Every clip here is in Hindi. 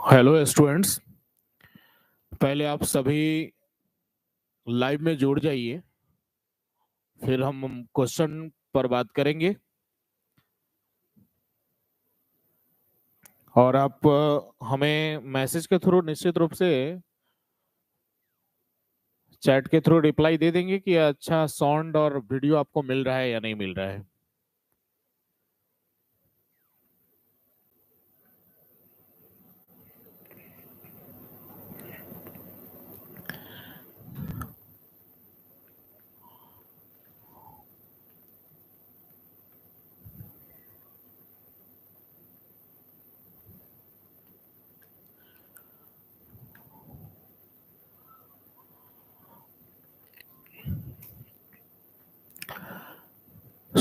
Hello students. पहले आप सभी लाइव में जुड़ जाइए, फिर हम क्वेश्चन पर बात करेंगे। और आप हमें मैसेज के थ्रू निश्चित रूप से चैट के थ्रू रिप्लाई दे देंगे कि अच्छा साउंड और वीडियो आपको मिल रहा है या नहीं मिल रहा है।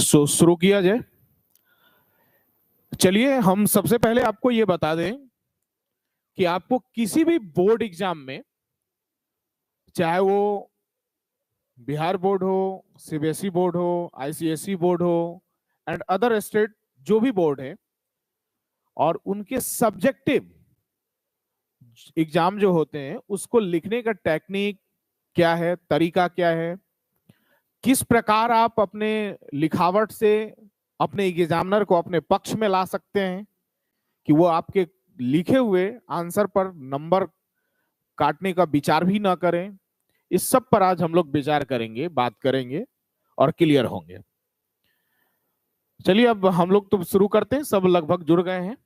शुरू किया जाए। चलिए, हम सबसे पहले आपको ये बता दें कि आपको किसी भी बोर्ड एग्जाम में, चाहे वो बिहार बोर्ड हो, सीबीएसई बोर्ड हो, आईसीएसई बोर्ड हो एंड अदर स्टेट जो भी बोर्ड है, और उनके सब्जेक्टिव एग्जाम जो होते हैं उसको लिखने का टेक्निक क्या है, तरीका क्या है, किस प्रकार आप अपने लिखावट से अपने एग्जामिनर को अपने पक्ष में ला सकते हैं कि वो आपके लिखे हुए आंसर पर नंबर काटने का विचार भी ना करें। इस सब पर आज हम लोग विचार करेंगे, बात करेंगे और क्लियर होंगे। चलिए, अब हम लोग तो शुरू करते हैं। सब लगभग जुड़ गए हैं।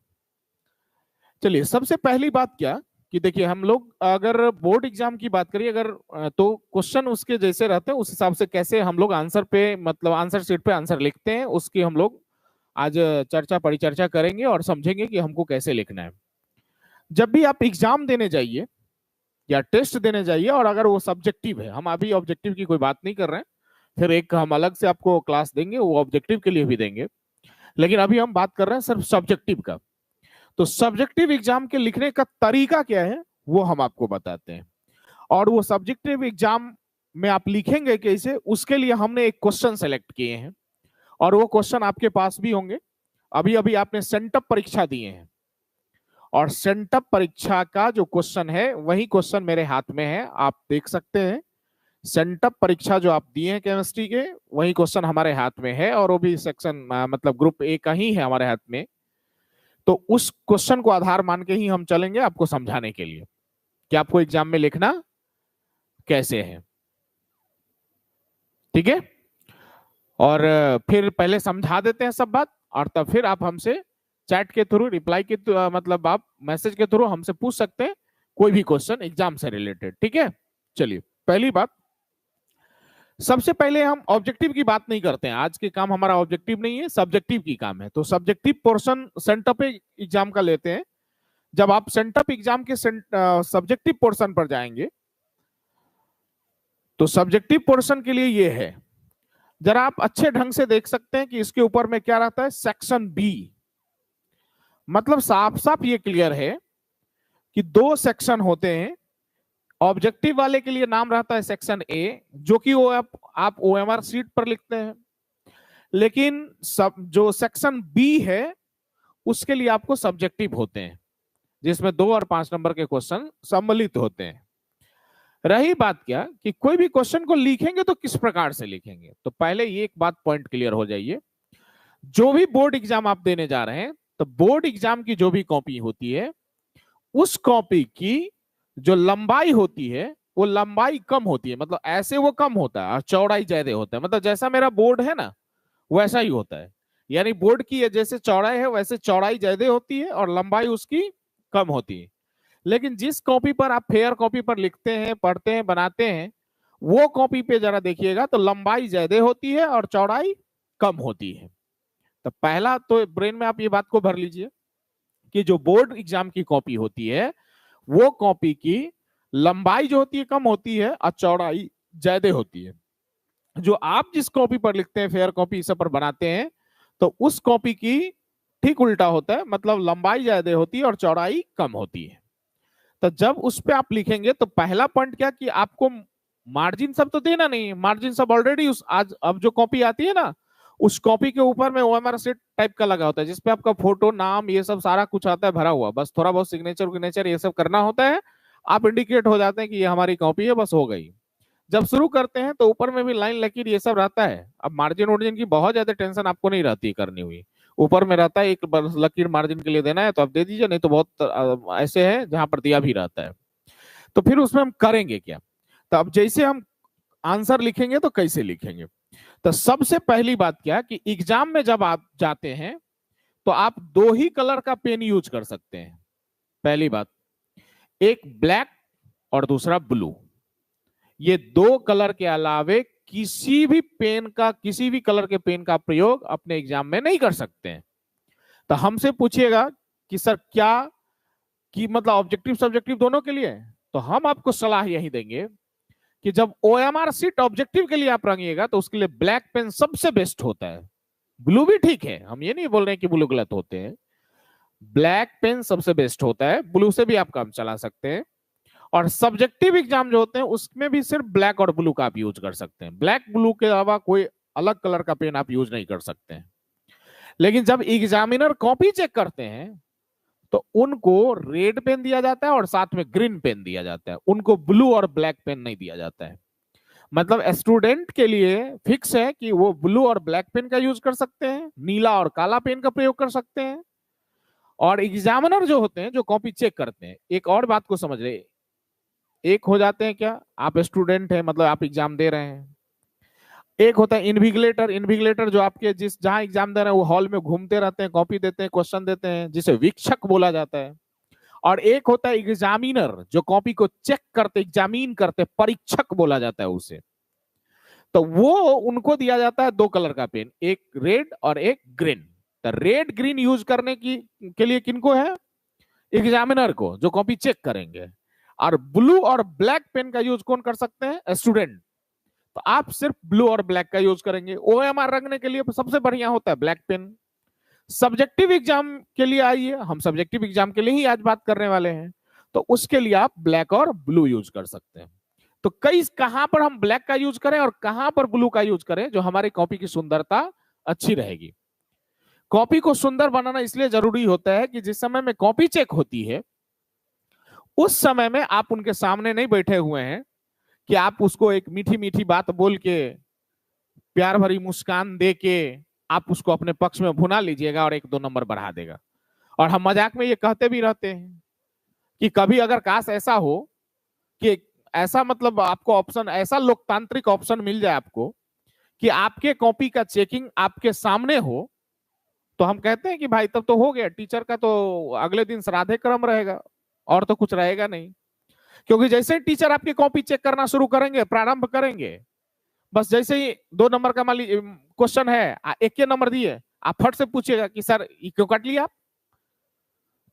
चलिए, सबसे पहली बात क्या कि देखिए, हम लोग अगर बोर्ड एग्जाम की बात करिए, अगर तो क्वेश्चन उसके जैसे रहते हैं उस हिसाब से कैसे हम लोग आंसर पे, मतलब आंसर शीट पे आंसर लिखते हैं, उसकी हम लोग आज चर्चा परिचर्चा करेंगे और समझेंगे कि हमको कैसे लिखना है। जब भी आप एग्जाम देने जाइए या टेस्ट देने जाइए, और अगर वो सब्जेक्टिव है, हम अभी ऑब्जेक्टिव की कोई बात नहीं कर रहे हैं, फिर एक हम अलग से आपको क्लास देंगे, वो ऑब्जेक्टिव के लिए भी देंगे, लेकिन अभी हम बात कर रहे हैं सिर्फ सब्जेक्टिव का। तो सब्जेक्टिव एग्जाम के लिखने का तरीका क्या है वो हम आपको बताते हैं। और वो सब्जेक्टिव एग्जाम में आप लिखेंगे कैसे, उसके लिए हमने एक क्वेश्चन सेलेक्ट किए हैं, और वो क्वेश्चन आपके पास भी होंगे। अभी अभी आपने सेंटअप परीक्षा दिए हैं, और सेंटअप परीक्षा का जो क्वेश्चन है वही क्वेश्चन मेरे हाथ में है, आप देख सकते हैं। सेंटअप परीक्षा जो आप दिए हैं केमिस्ट्री के, वही क्वेश्चन हमारे हाथ में है, और वो भी सेक्शन मतलब ग्रुप ए का ही है हमारे हाथ में। तो उस क्वेश्चन को आधार मान के ही हम चलेंगे आपको समझाने के लिए कि आपको एग्जाम में लिखना कैसे है। ठीक है? और फिर पहले समझा देते हैं सब बात, और तब फिर आप हमसे चैट के थ्रू, रिप्लाई के मतलब आप मैसेज के थ्रू हमसे पूछ सकते हैं कोई भी क्वेश्चन एग्जाम से रिलेटेड। ठीक है? चलिए, पहली बात, सबसे पहले हम ऑब्जेक्टिव की बात नहीं करते हैं। आज के काम हमारा ऑब्जेक्टिव नहीं है, सब्जेक्टिव की काम है। तो सब्जेक्टिव पोर्शन सेंटअप एग्जाम का लेते हैं। जब आप सेंटअप एग्जाम के सब्जेक्टिव पोर्शन पर जाएंगे, तो सब्जेक्टिव पोर्शन के लिए ये है, जरा आप अच्छे ढंग से देख सकते हैं कि इसके ऊपर में क्या रहता है, सेक्शन बी। मतलब साफ साफ ये क्लियर है कि दो सेक्शन होते हैं। ऑब्जेक्टिव वाले के लिए नाम रहता है सेक्शन ए, जो कि वो आप ओएमआर सीट पर लिखते हैं। लेकिन सब जो सेक्शन बी है उसके लिए आपको सब्जेक्टिव होते हैं, जिसमें 2 और 5 नंबर के क्वेश्चन सम्मिलित होते हैं। रही बात क्या कि कोई भी क्वेश्चन को लिखेंगे तो किस प्रकार से लिखेंगे, तो पहले ये एक बात पॉइंट क्लियर हो जाइए। जो भी बोर्ड एग्जाम आप देने जा रहे हैं, तो बोर्ड एग्जाम की जो भी कॉपी होती है, उस कॉपी की जो लंबाई होती है वो लंबाई कम होती है। मतलब ऐसे वो कम होता है और चौड़ाई ज्यादा होता है। मतलब जैसा मेरा बोर्ड है ना, वैसा ही होता है। यानी बोर्ड की जैसे चौड़ाई है वैसे चौड़ाई ज्यादा होती है और लंबाई उसकी कम होती है। लेकिन जिस कॉपी पर आप फेयर कॉपी पर लिखते हैं, पढ़ते हैं, बनाते हैं, वो कॉपी पे जरा देखिएगा तो लंबाई ज्यादा होती है और चौड़ाई कम होती है। तो पहला तो ब्रेन में आप ये बात को भर लीजिए कि जो बोर्ड एग्जाम की कॉपी होती है, वो कॉपी की लंबाई जो होती है कम होती है और चौड़ाई ज्यादा होती है। जो आप जिस कॉपी पर लिखते हैं, फेयर कॉपी सब पर बनाते हैं, तो उस कॉपी की ठीक उल्टा होता है। मतलब लंबाई ज्यादा होती है और चौड़ाई कम होती है। तो जब उस पर आप लिखेंगे तो पहला पॉइंट क्या कि आपको मार्जिन सब तो देना नहीं है। मार्जिन सब ऑलरेडी उस आज अब जो कॉपी आती है ना, उस कॉपी के ऊपर में ओएमआर शीट टाइप का लगा होता है जिसपे आपका फोटो, नाम, ये सब सारा कुछ आता है भरा हुआ, बस थोड़ा बहुत सिग्नेचर विग्नेचर ये सब करना होता है, आप इंडिकेट हो जाते हैं कि ये हमारी कॉपी है, बस हो गई। जब शुरू करते हैं तो ऊपर में भी लाइन लकीर ये सब रहता है। अब मार्जिन वार्जिन की बहुत ज्यादा टेंशन आपको नहीं रहती करनी हुई, ऊपर में रहता है एक लकीर मार्जिन के लिए देना है तो आप दे दीजिए, नहीं तो बहुत ऐसे है जहां पर दिया भी रहता है। तो फिर उसमें हम करेंगे क्या? तो अब जैसे हम आंसर लिखेंगे तो कैसे लिखेंगे? तो सबसे पहली बात क्या कि एग्जाम में जब आप जाते हैं तो आप दो ही कलर का पेन यूज कर सकते हैं। पहली बात, एक ब्लैक और दूसरा ब्लू। ये दो कलर के अलावे किसी भी पेन का, किसी भी कलर के पेन का प्रयोग अपने एग्जाम में नहीं कर सकते हैं। तो हमसे पूछिएगा कि सर क्या, कि मतलब ऑब्जेक्टिव सब्जेक्टिव दोनों के लिए, तो हम आपको सलाह यही देंगे कि जब ओएमआर शीट ऑब्जेक्टिव के लिए आप रंगिएगा तो उसके लिए ब्लैक पेन सबसे बेस्ट होता है। ब्लू भी ठीक है, हम ये नहीं बोल रहे हैं कि ब्लू गलत होते हैं, ब्लैक पेन सबसे बेस्ट होता है, ब्लू से भी आप काम चला सकते हैं। और सब्जेक्टिव एग्जाम जो होते हैं उसमें भी सिर्फ ब्लैक और ब्लू का आप यूज कर सकते हैं, ब्लैक ब्लू के अलावा कोई अलग कलर का पेन आप यूज नहीं कर सकते हैं। लेकिन जब एग्जामिनर कॉपी चेक करते हैं तो उनको रेड पेन दिया जाता है और साथ में ग्रीन पेन दिया जाता है, उनको ब्लू और ब्लैक पेन नहीं दिया जाता है। मतलब स्टूडेंट के लिए फिक्स है कि वो ब्लू और ब्लैक पेन का यूज कर सकते हैं, नीला और काला पेन का प्रयोग कर सकते हैं। और एग्जामिनर जो होते हैं, जो कॉपी चेक करते हैं, एक और बात को समझ रहे, एक हो जाते हैं क्या, आप स्टूडेंट हैं मतलब आप एग्जाम दे रहे हैं, एक होता है इन्विजिलेटर। इन्विजिलेटर जो आपके जिस जहां एग्जाम दे रहे हैं वो हॉल में घूमते रहते हैं, कॉपी देते हैं, क्वेश्चन देते हैं, जिसे वीक्षक बोला जाता है। और एक होता है एग्जामिनर जो कॉपी को चेक करते, एग्जामिन करते, परीक्षक बोला जाता है उसे। तो वो उनको दिया जाता है दो कलर का पेन, एक रेड और एक ग्रीन। तो रेड ग्रीन यूज करने की के लिए किनको है? एग्जामिनर को, जो कॉपी चेक करेंगे। और ब्लू और ब्लैक पेन का यूज कौन कर सकते हैं? स्टूडेंट। तो आप सिर्फ ब्लू और ब्लैक का यूज करेंगे। ओएमआर रखने के लिए सबसे बढ़िया होता है ब्लैक पेन। सब्जेक्टिव एग्जाम के लिए आइए, हम सब्जेक्टिव एग्जाम के लिए ही आज बात करने वाले हैं, तो उसके लिए आप ब्लैक और ब्लू यूज कर सकते हैं। तो कई कहां पर हम ब्लैक का यूज करें और कहां पर ब्लू का यूज करें जो हमारी कॉपी की सुंदरता अच्छी रहेगी। कॉपी को सुंदर बनाना इसलिए जरूरी होता है कि जिस समय में कॉपी चेक होती है उस समय में आप उनके सामने नहीं बैठे हुए हैं कि आप उसको एक मीठी मीठी बात बोल के, प्यार भरी मुस्कान दे के आप उसको अपने पक्ष में भुना लीजिएगा और एक दो नंबर बढ़ा देगा। और हम मजाक में ये कहते भी रहते हैं कि कभी अगर काश ऐसा हो कि ऐसा मतलब आपको ऑप्शन, ऐसा लोकतांत्रिक ऑप्शन मिल जाए आपको कि आपके कॉपी का चेकिंग आपके सामने हो, तो हम कहते हैं कि भाई तब तो हो गया, टीचर का तो अगले दिन श्राद्धे क्रम रहेगा और तो कुछ रहेगा नहीं। क्योंकि जैसे ही टीचर आपकी कॉपी चेक करना शुरू करेंगे, प्रारंभ करेंगे, बस जैसे ही दो नंबर का मान लीजिए क्वेश्चन है, एक के नंबर दिए, आप फट से पूछिएगा कि सर ये क्यों काट लिया आप?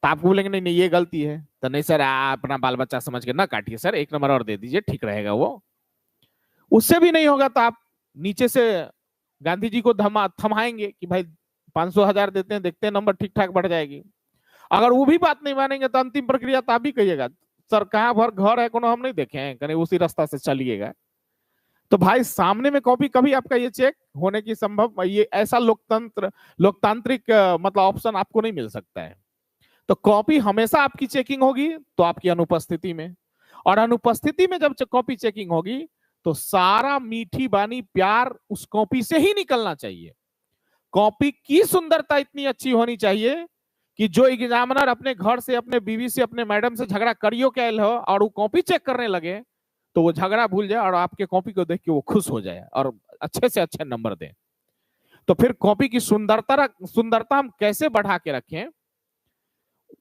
तो आप बोलेंगे नहीं नहीं ये गलती है। तो नहीं सर, आप अपना बाल बच्चा समझ के ना काटिए सर, एक नंबर और दे दीजिए, ठीक रहेगा वो। उससे भी नहीं होगा तो आप नीचे से गांधी जी को थमाएंगे कि भाई 500 1000 देते हैं, देखते हैं नंबर ठीक ठाक बढ़ जाएगी। अगर वो भी बात नहीं मानेंगे तो अंतिम प्रक्रिया तो आप भी कहिएगा सर कहाँ भर घर है कोनो हम नहीं देखे हैं, कहीं उसी रास्ता से चलिएगा। तो भाई सामने में कॉपी कभी आपका ये चेक होने की संभव, ये ऐसा लोकतांत्रिक मतलब ऑप्शन आपको नहीं मिल सकता है। तो कॉपी हमेशा आपकी चेकिंग होगी तो आपकी अनुपस्थिति में, और अनुपस्थिति में जब कॉपी चेकिंग होगी तो सारा मीठी बानी प्यार उस कॉपी से ही निकलना चाहिए। कॉपी की सुंदरता इतनी अच्छी होनी चाहिए कि जो एग्जामिनर अपने घर से, अपने बीवी से, अपने मैडम से झगड़ा करियो क्या हो और वो कॉपी चेक करने लगे तो वो झगड़ा भूल जाए और आपके कॉपी को देख के वो खुश हो जाए और अच्छे से अच्छे नंबर दे। तो फिर कॉपी की सुंदरता हम कैसे बढ़ा के रखें,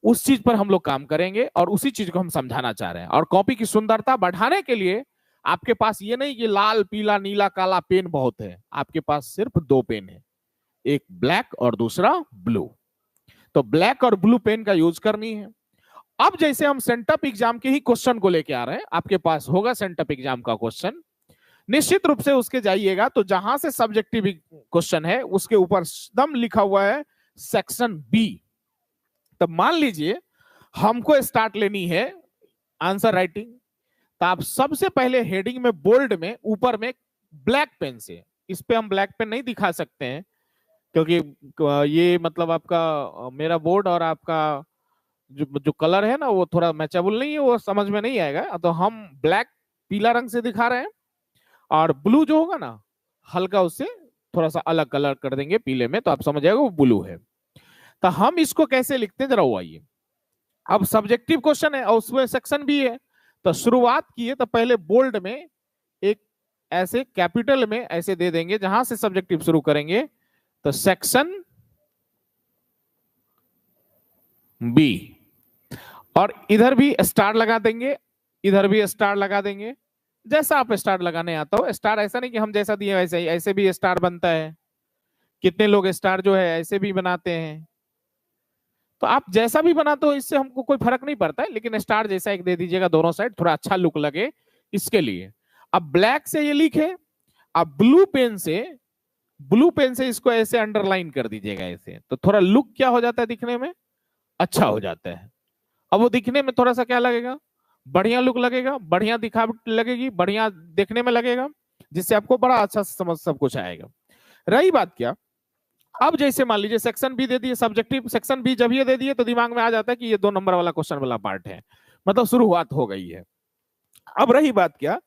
उस चीज पर हम लोग काम करेंगे और उसी चीज को हम समझाना चाह रहे हैं। और कॉपी की सुंदरता बढ़ाने के लिए आपके पास ये नहीं कि लाल पीला नीला काला पेन बहुत है, आपके पास सिर्फ दो पेन है, एक ब्लैक और दूसरा ब्लू। तो ब्लैक और ब्लू पेन का यूज करनी है। अब जैसे हम सेंटअप एग्जाम के ही क्वेश्चन को लेके आ रहे हैं, आपके पास होगा सेंटअप एग्जाम का क्वेश्चन, निश्चित रूप से उसके जाइएगा तो जहां से सब्जेक्टिव क्वेश्चन है उसके ऊपर एकदम लिखा हुआ है सेक्शन बी। तो मान लीजिए हमको स्टार्ट लेनी है आंसर राइटिंग, तो आप सबसे पहले हेडिंग में बोल्ड में ऊपर में ब्लैक पेन से, इस पे हम ब्लैक पेन नहीं दिखा सकते हैं क्योंकि ये मतलब आपका मेरा बोर्ड और आपका जो जो कलर है ना वो थोड़ा मैचेबल नहीं है, वो समझ में नहीं आएगा। तो हम ब्लैक पीला रंग से दिखा रहे हैं, और ब्लू जो होगा ना हल्का उससे थोड़ा सा अलग कलर कर देंगे पीले में, तो आप समझ जाएगा वो ब्लू है। तो हम इसको कैसे लिखते हैं जरा वो आइए। अब सब्जेक्टिव क्वेश्चन है और उसमें सेक्शन भी है, तो शुरुआत किए तो पहले बोल्ड में एक ऐसे कैपिटल में ऐसे दे देंगे जहां से सब्जेक्टिव शुरू करेंगे, तो सेक्शन बी। और इधर भी स्टार लगा देंगे, इधर भी स्टार लगा देंगे, जैसा आप स्टार लगाने आता हो। स्टार ऐसा नहीं कि हम जैसा दिए वैसे ही, ऐसे भी स्टार बनता है। कितने लोग स्टार जो है ऐसे भी बनाते हैं। तो आप जैसा भी बनाते हो इससे हमको कोई फर्क नहीं पड़ता है, लेकिन स्टार जैसा एक दे दीजिएगा दोनों साइड, थोड़ा अच्छा लुक लगे इसके लिए। अब ब्लैक से ये लिखे, अब ब्लू पेन से इसको ऐसे अंडरलाइन कर दीजिएगा ऐसे, तो थोड़ा लुक क्या हो जाता है दिखने में, अच्छा हो जाता है। अब वो दिखने में थोड़ा सा क्या लगेगा, बढ़िया लुक लगेगा, बढ़िया दिखावट लगेगी, बढ़िया देखने में लगेगा, जिससे आपको बड़ा अच्छा समझ सब कुछ आएगा। रही बात क्या, अब जैसे मान लीजिए सेक्शन बी दे दिए, सब्जेक्टिव सेक्शन बी जब ये दे दिए तो दिमाग में आ जाता है कि ये 2 नंबर वाला क्वेश्चन वाला पार्ट है, मतलब शुरुआत हो गई है। अब रही बात क्या,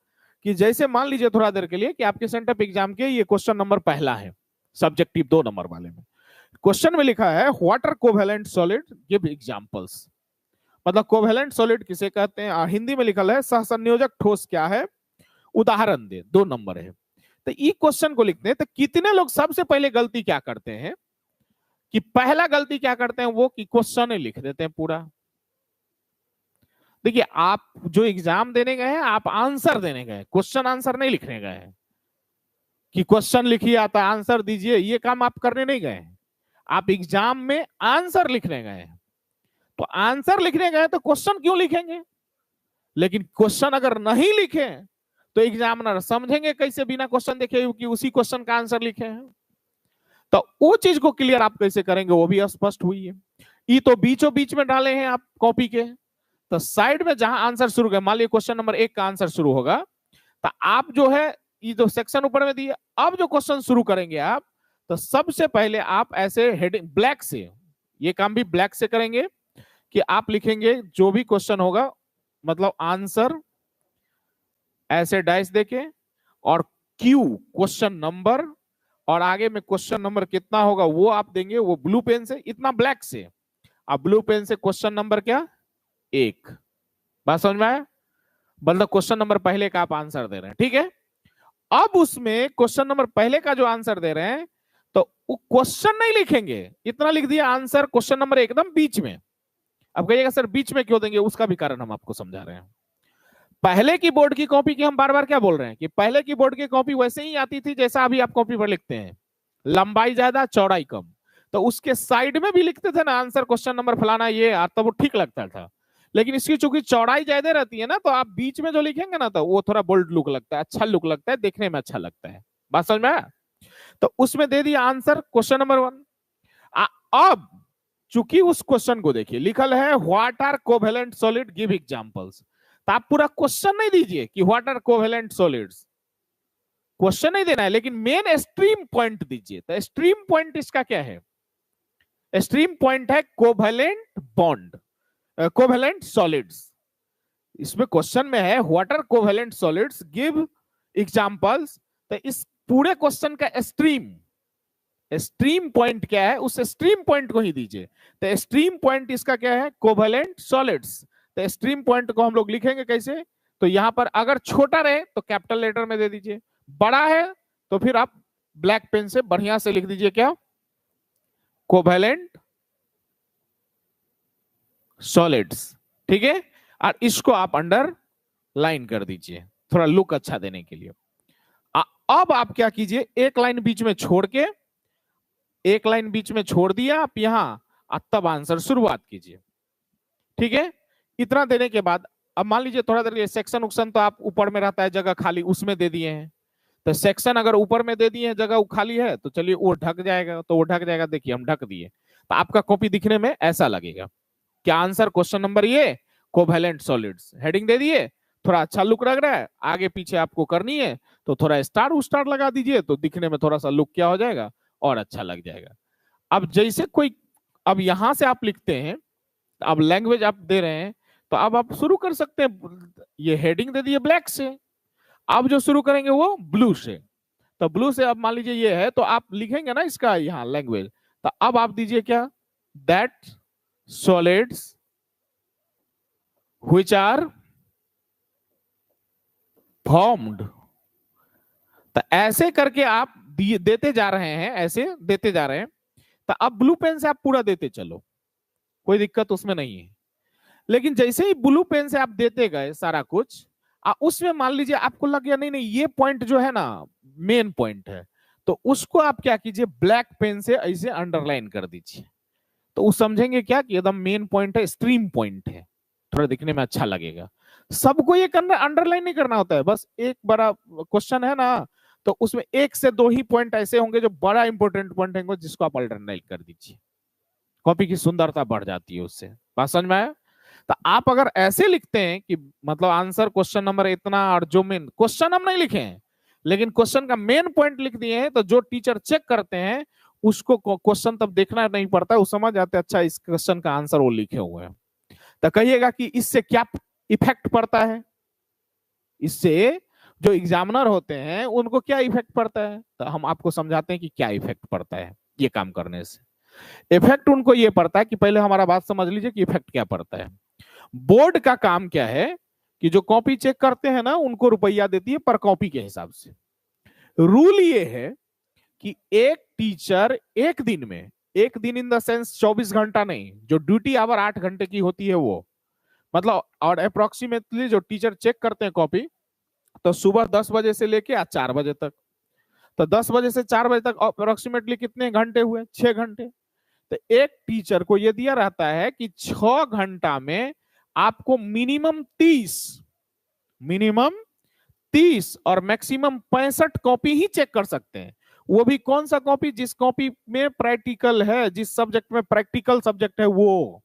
कि जैसे मान लीजिए थोड़ा देर के लिए कि आपके सेंटअप एग्जाम के ये क्वेश्चन नंबर पहला है सब्जेक्टिव 2 नंबर वाले में। क्वेश्चन में लिखा है what are covalent solid, give examples. मतलब कोवेलेंट सॉलिड किसे कहते हैं, हिंदी में लिखा है सहसंयोजक ठोस क्या है, उदाहरण दे। 2 नंबर है। तो ई क्वेश्चन को लिखते हैं तो कितने लोग सबसे पहले गलती क्या करते हैं, कि पहला गलती क्या करते हैं वो कि क्वेश्चन लिख देते हैं पूरा। देखिए आप जो एग्जाम देने गए हैं आप आंसर देने गए, क्वेश्चन आंसर नहीं लिखने गए हैं, कि क्वेश्चन लिखिए आता आंसर दीजिए, ये काम आप करने नहीं गए। आप एग्जाम में आंसर लिखने गए हैं, तो आंसर लिखने गए तो क्वेश्चन क्यों लिखेंगे। लेकिन क्वेश्चन अगर नहीं लिखे तो एग्जामिनर समझेंगे कैसे बिना क्वेश्चन देखे कि उसी क्वेश्चन का आंसर लिखे हैं। तो वो चीज को क्लियर आप कैसे करेंगे वो भी स्पष्ट हुई है। ई तो बीचों बीच में डाले हैं आप कॉपी के, तो साइड में जहां आंसर शुरू है, मान लीजिए क्वेश्चन नंबर 1 का आंसर शुरू होगा, तो आप जो है ये जो सेक्शन ऊपर में दिए, अब जो क्वेश्चन शुरू करेंगे आप, तो सबसे पहले आप ऐसे हेडिंग ब्लैक से, ये काम भी ब्लैक से करेंगे, कि आप लिखेंगे जो भी क्वेश्चन होगा मतलब आंसर ऐसे डाइस देके, और क्यू क्वेश्चन नंबर, और आगे में क्वेश्चन नंबर कितना होगा वो आप देंगे, वो ब्लू पेन से, इतना ब्लैक से। अब ब्लू पेन से क्वेश्चन नंबर क्या 1, बात समझ में आया, मतलब क्वेश्चन नंबर पहले का आप आंसर दे रहे हैं, ठीक है। अब उसमें क्वेश्चन नंबर पहले का जो आंसर दे रहे हैं, तो वो क्वेश्चन नहीं लिखेंगे, इतना लिख दिया आंसर क्वेश्चन नंबर एकदम बीच में। अब कहिएगा सर बीच में क्यों देंगे, उसका भी कारण हम आपको समझा रहे हैं। पहले की बोर्ड की कॉपी की हम बार बार क्या बोल रहे हैं, कि पहले की बोर्ड की कॉपी वैसे ही आती थी जैसा अभी आप कॉपी पर लिखते हैं, लंबाई ज्यादा चौड़ाई कम। तो उसके साइड में भी लिखते थे ना आंसर क्वेश्चन नंबर फलाना ये, तो वो ठीक लगता था। लेकिन इसकी चूंकि चौड़ाई ज्यादा रहती है ना, तो आप बीच में जो लिखेंगे ना तो वो थोड़ा बोल्ड लुक लगता है, अच्छा लुक लगता है, देखने में अच्छा लगता है। बात समझ में आया। तो उसमें दे दिया आंसर क्वेश्चन नंबर 1। अब चूंकि उस क्वेश्चन को देखिए लिखल है what are covalent solid give examples, तो आप पूरा क्वेश्चन नहीं दीजिए कि what are covalent solids, question नहीं देना है, लेकिन मेन स्ट्रीम पॉइंट दीजिए। तो स्ट्रीम पॉइंट इसका क्या है, स्ट्रीम पॉइंट है कोवेलेंट बॉन्ड, कोवेलेंट सॉलिड्स। इसमें क्वेश्चन में है what are covalent solids give examples, तो इस पूरे क्वेश्चन का स्ट्रीम पॉइंट क्या है, उस स्ट्रीम पॉइंट को ही दीजिए। तो स्ट्रीम पॉइंट इसका क्या है, कोवेलेंट सॉलिड्स। तो स्ट्रीम पॉइंट को हम लोग लिखेंगे कैसे, तो यहां पर अगर छोटा रहे तो कैपिटल लेटर में दे दीजिए, बड़ा है तो फिर आप ब्लैक पेन से बढ़िया से लिख दीजिए क्या, कोवेलेंट सॉलिड्स, ठीक है। और इसको आप अंडर लाइन कर दीजिए थोड़ा लुक अच्छा देने के लिए। अब आप क्या कीजिए, एक लाइन बीच में छोड़ के, एक लाइन बीच में छोड़ दिया आप यहां, तब आंसर शुरुआत कीजिए, ठीक है। इतना देने के बाद अब मान लीजिए थोड़ा देर सेक्शन उक्शन तो आप ऊपर में रहता है जगह खाली, उसमें दे दिए हैं। तो सेक्शन अगर ऊपर में दे दिए हैं जगह खाली है तो चलिए वो ढक जाएगा, तो वो ढक जाएगा, देखिए हम ढक दिए, तो आपका कॉपी दिखने में ऐसा लगेगा क्या, आंसर क्वेश्चन नंबर ये कोवेलेंट सॉलिड्स, हेडिंग दे दिए, थोड़ा अच्छा लुक लग रहा है, आगे पीछे आपको करनी है तो थोड़ा स्टार लगा दीजिए, तो दिखने में थोड़ा सा लुक क्या हो जाएगा और अच्छा लग जाएगा। अब जैसे कोई, अब यहां से आप लिखते हैं, अब लैंग्वेज आप दे रहे हैं, तो अब आप शुरू कर सकते हैं। ये हेडिंग दे दिए ब्लैक से, अब जो शुरू करेंगे वो ब्लू से। तो ब्लू से अब मान लीजिए ये है, तो आप लिखेंगे ना इसका यहाँ लैंग्वेज, तो अब आप दीजिए क्या, that solids which are formed. तो ऐसे करके आप देते जा रहे हैं, ऐसे देते जा रहे हैं। तो अब ब्लू पेन से आप पूरा देते चलो, कोई दिक्कत उसमें नहीं है। लेकिन जैसे ही ब्लू पेन से आप देते गए सारा कुछ, उसमें मान लीजिए आपको लग गया नहीं नहीं ये पॉइंट जो है ना मेन पॉइंट है, तो उसको आप क्या कीजिए, ब्लैक पेन से ऐसे अंडरलाइन कर दीजिए। तो उस समझेंगे क्या कि एकदम मेन पॉइंट है, स्ट्रीम पॉइंट है, थोड़ा दिखने में अच्छा लगेगा। सबको ये करना, अंडरलाइन नहीं करना होता है, बस एक बड़ा क्वेश्चन है ना, तो उसमें एक से दो ही पॉइंट ऐसे होंगे जो बड़ा इंपॉर्टेंट पॉइंट होंगे, जिसको आप अंडरलाइन कर दीजिए। कॉपी की सुंदरता बढ़ जाती है उससे। बात समझ में आया? तो आप अगर ऐसे लिखते हैं कि मतलब आंसर क्वेश्चन नंबर इतना, और जो मेन क्वेश्चन हम नहीं लिखे हैं लेकिन क्वेश्चन का मेन पॉइंट लिख दिए हैं, तो जो टीचर चेक करते हैं उसको क्वेश्चन तब देखना नहीं पड़ता है, वो समझ जाते हैं अच्छा इस क्वेश्चन का आंसर वो लिखे हुए हैं। तो कहिएगा कि इससे क्या इफेक्ट पड़ता है, इससे जो एग्जामिनर होते हैं उनको क्या इफेक्ट पड़ता है, तो हम आपको समझाते हैं कि क्या इफेक्ट पड़ता है ये काम करने से। इफेक्ट उनको ये पड़ता है कि पहले हमारा बात समझ लीजिए कि इफेक्ट क्या पड़ता है। बोर्ड का काम क्या है कि जो कॉपी चेक करते हैं ना उनको रुपया देती है पर कॉपी के हिसाब से। रूल ये है कि एक टीचर एक दिन में, एक दिन इन द सेंस 24 घंटा नहीं, जो ड्यूटी आवर 8 घंटे की होती है वो, मतलब और अप्रोक्सीमेटली जो टीचर चेक करते हैं कॉपी, तो सुबह 10 बजे से लेके आज 4 बजे तक, तो 10 बजे से 4 बजे तक अप्रोक्सीमेटली कितने घंटे हुए, 6 घंटे। तो एक टीचर को यह दिया रहता है कि 6 घंटा में आपको मिनिमम 30 और मैक्सिमम 65 कॉपी ही चेक कर सकते हैं। वो भी कौन सा कॉपी, जिस कॉपी में प्रैक्टिकल है, जिस सब्जेक्ट में प्रैक्टिकल सब्जेक्ट है वो,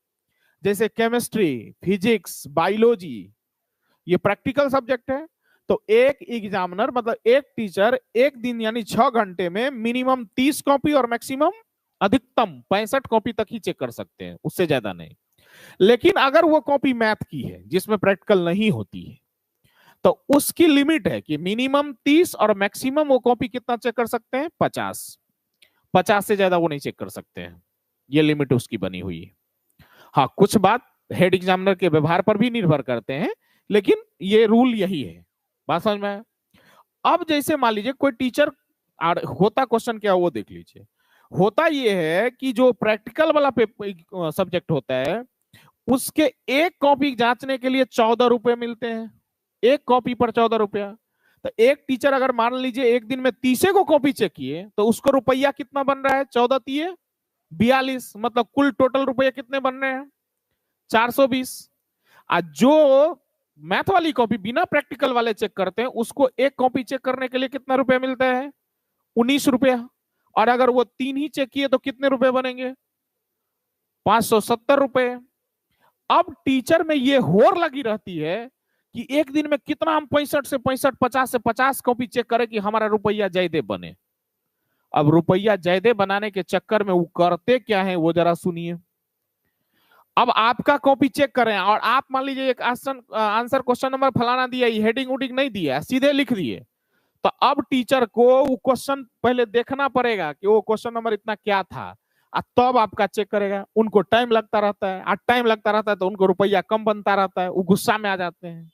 जैसे केमिस्ट्री, फिजिक्स, बायोलॉजी, ये प्रैक्टिकल सब्जेक्ट है। तो एक एग्जामिनर मतलब एक टीचर एक दिन यानी 6 घंटे में मिनिमम 30 कॉपी और मैक्सिमम अधिकतम 65 कॉपी तक ही चेक कर सकते हैं, उससे ज्यादा नहीं। लेकिन अगर वो कॉपी मैथ की है जिसमें प्रैक्टिकल नहीं होती है, तो उसकी लिमिट है कि मिनिमम 30 और मैक्सिमम वो कॉपी कितना चेक कर सकते हैं, 50 से ज्यादा वो नहीं चेक कर सकते हैं, ये लिमिट उसकी बनी हुई है। हाँ, कुछ बात हेड एग्जामिनर के व्यवहार पर भी निर्भर करते हैं, लेकिन ये रूल यही है। बात समझ में? अब जैसे मान लीजिए कोई टीचर, होता क्वेश्चन क्या वो देख लीजिए। होता ये है कि जो प्रैक्टिकल वाला सब्जेक्ट होता है उसके एक कॉपी जांचने के लिए 14 रुपए मिलते हैं, एक कॉपी पर 14 रुपया। तो एक टीचर अगर मान लीजिए एक दिन में 30 को कॉपी चेक किए, तो उसको रुपया कितना बन रहा है, 14 42, मतलब कुल टोटल रुपये कितने बन रहे हैं, 420। आज जो मैथ वाली कॉपी बिना प्रैक्टिकल वाले चेक करते हैं उसको एक कॉपी चेक करने के लिए कितना रुपया मिलता है, 19 रुपया। और अगर वो 3 ही चेक किए तो कितने रुपए बनेंगे, 570 रुपए। अब टीचर में ये होर लगी रहती है कि एक दिन में कितना हम 65 से 65, 50 से 50 कॉपी चेक करें कि हमारा रुपया ज्यादा बने। अब रुपया ज्यादा बनाने के चक्कर में वो करते क्या है वो जरा सुनिए। अब आपका कॉपी चेक करें और आप मान लीजिए एक आंसर क्वेश्चन नंबर फलाना दिया, हेडिंग उडिंग नहीं दिया, सीधे लिख दिए, तो अब टीचर को वो क्वेश्चन पहले देखना पड़ेगा कि वो क्वेश्चन नंबर इतना क्या था, तब आपका चेक करेगा। उनको टाइम लगता रहता है, और टाइम लगता रहता है तो उनको रुपया कम बनता रहता है, वो गुस्सा में आ जाते हैं।